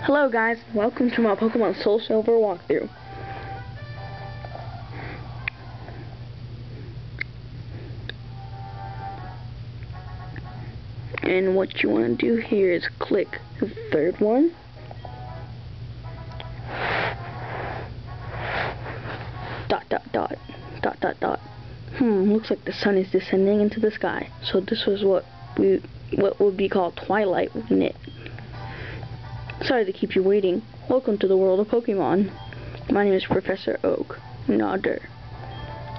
Hello guys, welcome to my Pokemon Soul Silver walkthrough. And what you want to do here is click the third one. Dot. Looks like the sun is descending into the sky. So this was what would be called twilight, wouldn't it? Sorry to keep you waiting. Welcome to the world of Pokemon. My name is Professor Oak. Nodder.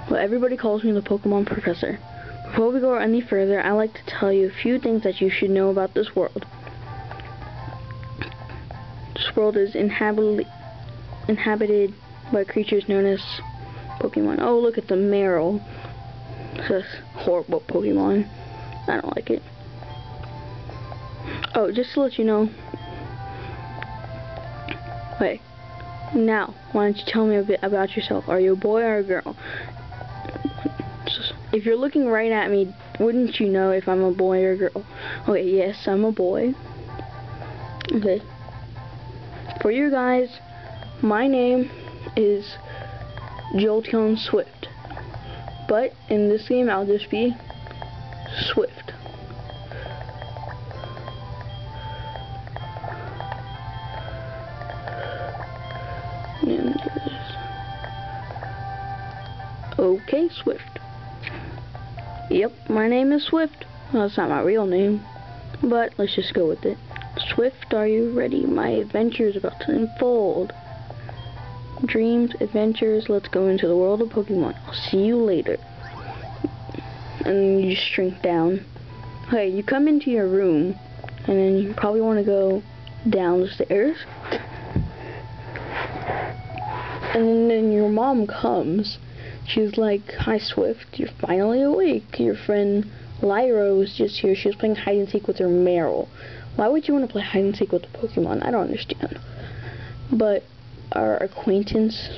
Well, everybody calls me the Pokemon Professor. Before we go any further, I'd like to tell you a few things that you should know about this world. This world is inhabited by creatures known as Pokemon. Oh, look at the Marill. This horrible Pokemon. I don't like it. Oh, just to let you know. Wait. Now, why don't you tell me a bit about yourself? Are you a boy or a girl? If you're looking right at me, wouldn't you know if I'm a boy or a girl? Okay, yes, I'm a boy. Okay. For you guys, my name is Jolteon Swift. But in this game, I'll just be Swift. Okay, Swift. Yep, my name is Swift. Well, it's not my real name, but let's just go with it. Swift, are you ready? My adventure is about to unfold. Dreams, adventures, let's go into the world of Pokemon. I'll see you later. And then you just shrink down. Okay, you come into your room, and then you probably want to go down the stairs. And then your mom comes. She's like, "Hi Swift, you're finally awake. Your friend Lyra was just here. She was playing hide and seek with her Marill." Why would you want to play hide and seek with a Pokemon? I don't understand. But our acquaintance,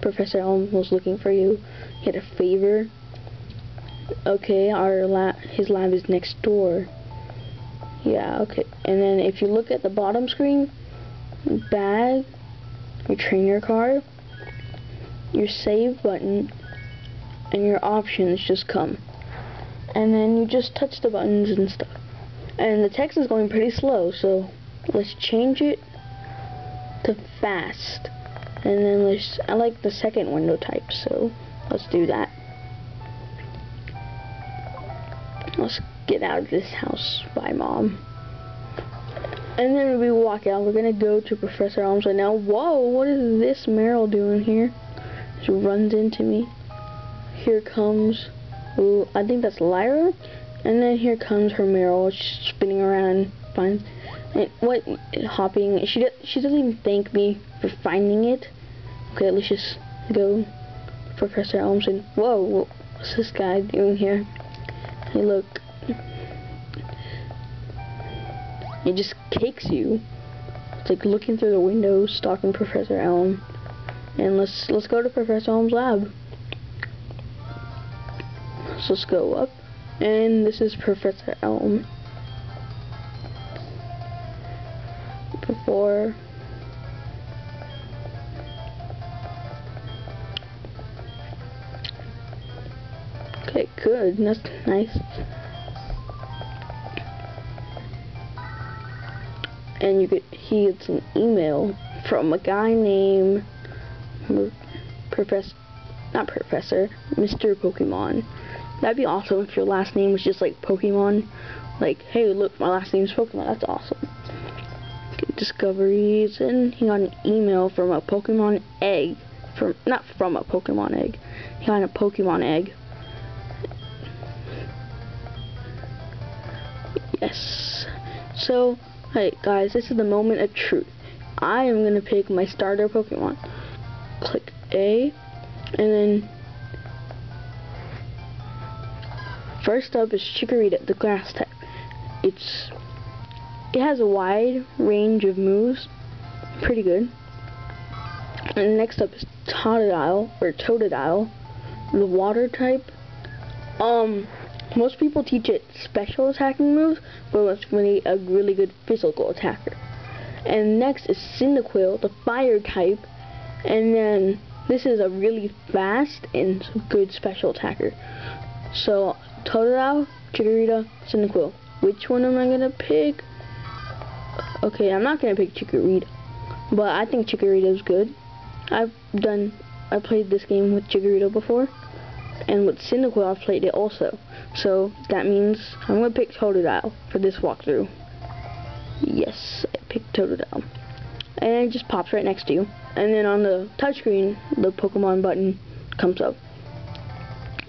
Professor Elm, was looking for you. He had a favor. Okay, his lab is next door. Yeah, okay. And then if you look at the bottom screen, bag, your trainer card, your save button, and your options just come. And then you just touch the buttons and stuff. And the text is going pretty slow, so let's change it to fast. And then I like the second window type, so let's do that. Let's get out of this house. Bye, Mom. And then we walk out. We're gonna go to Professor Elm's right now. Whoa, what is this Marill doing here? She runs into me. Here comes, ooh, I think that's Lyra. And then here comes her Marill, spinning around, hopping. She doesn't even thank me for finding it. Okay, let's just go. Professor Elms and whoa, what's this guy doing here? Hey, look. It just kicks you. It's like looking through the window, stalking Professor Elm. And let's go to Professor Elm's lab. So let's go up. And this is Professor Elm. Before. Okay, good. That's nice. And he gets an email from a guy named Mr. Pokemon. That'd be awesome if your last name was just like Pokemon. Like, hey, look, my last name's Pokemon. That's awesome. Discoveries, and he got an email from a Pokemon egg. Not from a Pokemon egg. He got a Pokemon egg. Yes. So, hey guys, this is the moment of truth. I am gonna pick my starter Pokemon. Click A, and then first up is Chikorita, the grass type. It has a wide range of moves, pretty good. And next up is Totodile, the water type. Most people teach it special attacking moves, but it's really a really good physical attacker. And next is Cyndaquil, the fire type. And then this is a really fast and good special attacker. So Totodile, Chikorita, Cyndaquil. Which one am I gonna pick? Okay, I'm not gonna pick Chikorita, but I think Chikorita is good. I played this game with Chikorita before, and with Cyndaquil I've played it also. So that means I'm gonna pick Totodile for this walkthrough. Yes, I picked Totodile, and it just pops right next to you. And then on the touchscreen, the Pokemon button comes up.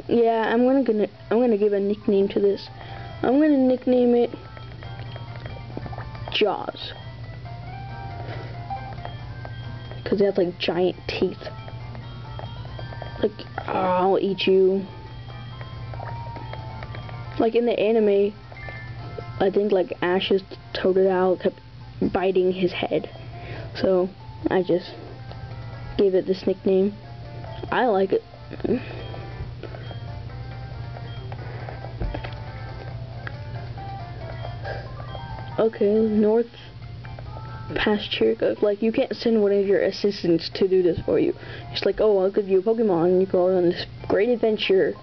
Yeah, I'm gonna give a nickname to this. I'm gonna nickname it Jaws, because it has like giant teeth. Like, I'll eat you. Like in the anime, I think like Ash's Totodile kept biting his head, so I just gave it this nickname. I like it. Okay, north past Chirica. Like, you can't send one of your assistants to do this for you. It's like, oh, I'll give you a Pokemon and you go on this great adventure.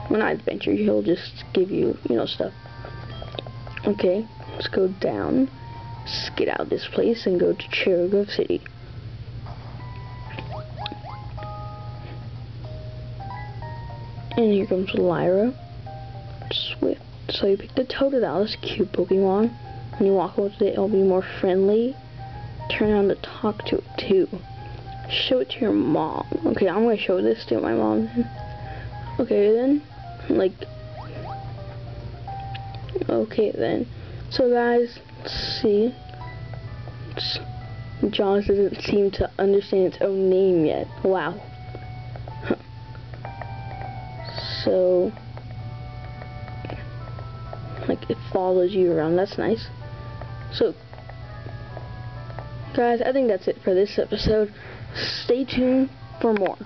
Well, not adventure, he'll just give you, you know, stuff. Okay, let's go down. Let's get out of this place and go to Cherry City. And here comes Lyra. Swift. So you pick the Totodile, this cute Pokemon. When you walk with it, it'll be more friendly. Turn on to talk to it too. Show it to your mom. Okay, I'm gonna show this to my mom. Okay then, like, okay then. So guys, let's see. Jaws doesn't seem to understand its own name yet. Wow. So, like, it follows you around. That's nice. So, guys, I think that's it for this episode. Stay tuned for more.